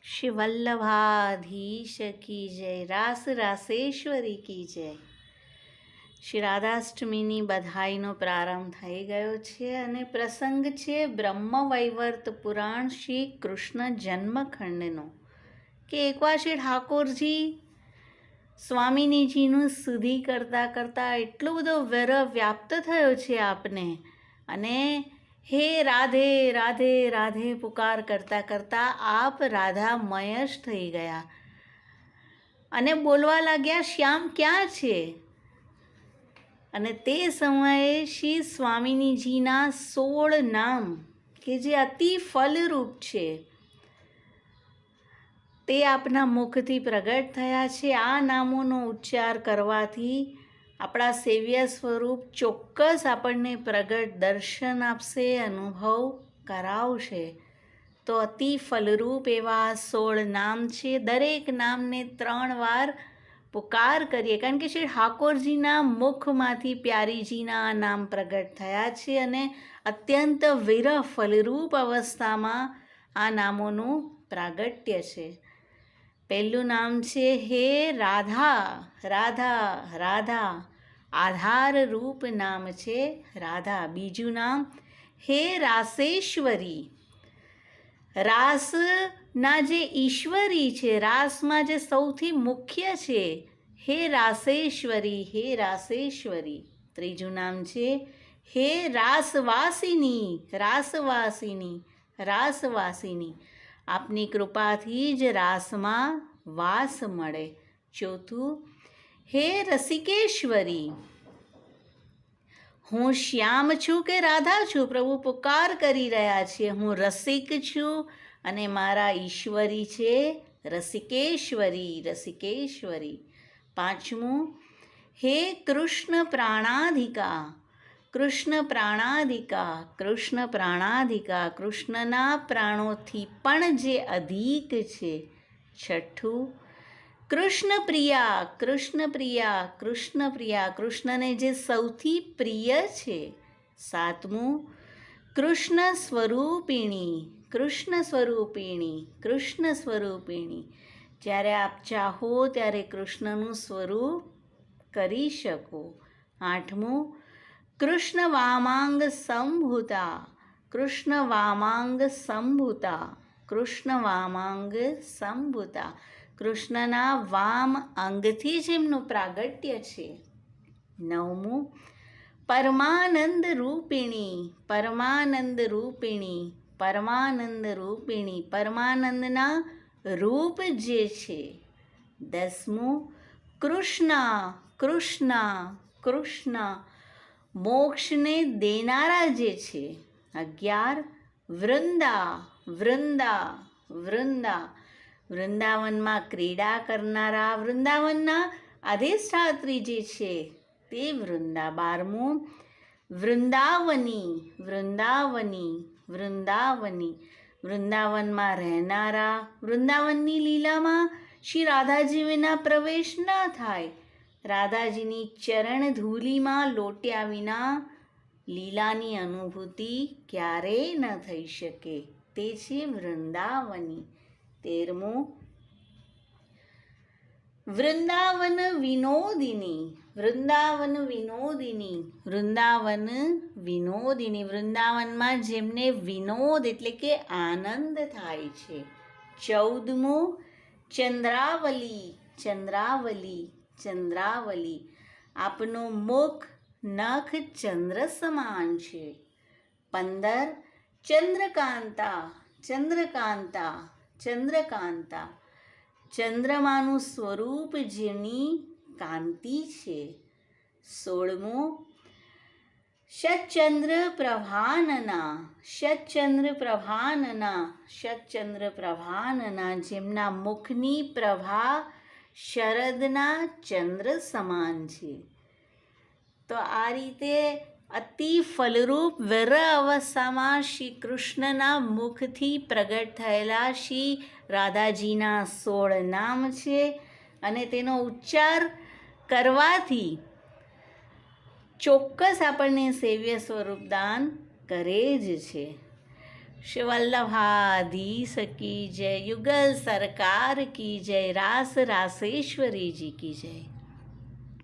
श्री वल्लभाधीश की जय, રાસ રાસેશ્વરી કી જય। શ્રી રાધાષ્ટમીની બધાઈનો પ્રારંભ થઈ ગયો છે અને પ્રસંગ છે બ્રહ્મવૈવર્ત પુરાણ શ્રી કૃષ્ણ જન્મખંડનો કે એકવાર શ્રી ઠાકોરજી સ્વામિનીજીનું સ્તુતિ કરતાં કરતાં એટલો બધો વિરહ વ્યાપ્ત થયો છે આપને, અને હે રાધે રાધે રાધે પુકાર કરતાં કરતાં આપ રાધામય જ થઈ ગયા અને બોલવા લાગ્યા, શ્યામ ક્યાં છે? અને તે સમયે શ્રી સ્વામિનીજીના 16 નામ કે જે અતિ ફલરૂપ છે તે આપના મુખથી પ્રગટ થયા છે। આ નામોનો ઉચ્ચાર કરવાથી આપણા સેવ્ય સ્વરૂપ ચોક્કસ આપણને પ્રગટ દર્શન આપશે, અનુભવ કરાવશે। તો અતિ ફલરૂપ એવા 16 નામ છે। દરેક નામને 3 વાર પુકાર કરીએ, કારણ કે શ્રી ઠાકોરજીના મુખમાંથી પ્યારીજીના આ નામ પ્રગટ થયા છે અને અત્યંત વિરહ ફલરૂપ અવસ્થામાં આ નામોનું પ્રાગટ્ય છે। પહેલું નામ છે હે રાધા, રાધા રાધા, આધાર રૂપ નામ છે રાધા। બીજું નામ હે રાસેશ્વરી, રાસના જે ઈશ્વરી છે, રાસમાં જે સૌથી મુખ્ય છે, હે રાસેશ્વરી, હે રાસેશ્વરી। ત્રીજું નામ છે હે રાસવાસિની, રાસવાસિની, રાસવાસિની, આપની કૃપાથી જ રાસમાં વાસ મળે। ચોથું હે રસિકેશ્વરી, હું શ્યામ છું કે રાધા છું, પ્રભુ પુકાર કરી રહ્યા છે, હું રસિક છું અને મારા ઈશ્વરી છે રસિકેશ્વરી, રસિકેશ્વરી। પાંચમું હે કૃષ્ણ પ્રાણાધિકા, કૃષ્ણ પ્રાણાધિકા, કૃષ્ણ પ્રાણાધિકા, કૃષ્ણના પ્રાણોથી પણ જે અધિક છે। છઠ્ઠું કૃષ્ણ પ્રિયા, કૃષ્ણ પ્રિયા, કૃષ્ણ પ્રિયા, કૃષ્ણને જે સૌથી પ્રિય છે। સાતમું કૃષ્ણ સ્વરૂપિણી, કૃષ્ણ સ્વરૂપિણી, કૃષ્ણ સ્વરૂપિણી, જ્યારે આપ ચાહો ત્યારે કૃષ્ણનું સ્વરૂપ કરી શકો। આઠમું કૃષ્ણ વામાંગ સંભૂતા, કૃષ્ણ વામાંગ સંભૂતા, કૃષ્ણ વામાંગ સંભૂતા, કૃષ્ણના વામ અંગથી જ એમનું પ્રાગટ્ય છે। નવમું પરમાનંદ રૂપિણી, પરમાનંદ રૂપિણી, પરમાનંદ રૂપિણી, પરમાનંદના રૂપ જે છે। દસમું કૃષ્ણા, કૃષ્ણા, કૃષ્ણા, મોક્ષને દેનારા જે છે। 11 વૃંદા, વૃંદા, વૃંદા, વૃંદાવનમાં ક્રીડા કરનારા, વૃંદાવનના અધિષ્ઠાત્રી જે છે તે વૃંદા। 12મું વૃંદાવની, વૃંદાવની, વૃંદાવની, વૃંદાવનમાં રહેનારા, વૃંદાવનની લીલામાં શ્રી રાધાજી વિના પ્રવેશ ન થાય, રાધાજીની ચરણ ધૂલીમાં લોટ્યા વિના લીલાની અનુભૂતિ ક્યારેય ન થઈ શકે, તે છે વૃંદાવની। 13મું વૃંદાવન વિનોદિની, વૃંદાવન વિનોદિની, વૃંદાવન વિનોદિની, વૃંદાવનમાં જેમને વિનોદ એટલે કે આનંદ થાય છે। 14મું ચંદ્રાવલી, ચંદ્રાવલી, ચંદ્રાવલી, આપનું મુખ નખ ચંદ્ર સમાન છે। 15 ચંદ્રકાંતા, ચંદ્રકાંતા, ચંદ્રકાંતા, ચંદ્રમાનું સ્વરૂપ જેની કાંતિ છે। 16મું શતચંદ્ર પ્રભાનના, શતચંદ્ર પ્રભાનના, શતચંદ્ર પ્રભાનના, જેમના મુખની પ્રભા શરદના ચંદ્ર સમાન છે। તો આ રીતે અતિ ફલરૂપ વિરહ અવસ્થામાં શ્રી કૃષ્ણના મુખથી પ્રગટ થયેલા શ્રી રાધાજીના 16 નામ છે અને તેનો ઉચ્ચાર કરવાથી ચોક્કસ આપણને સેવ્ય સ્વરૂપ દાન કરે જ છે। श्री वल्लभाधीश की जय, युगल सरकार की जय, रास रासेश्वरी जी की जय।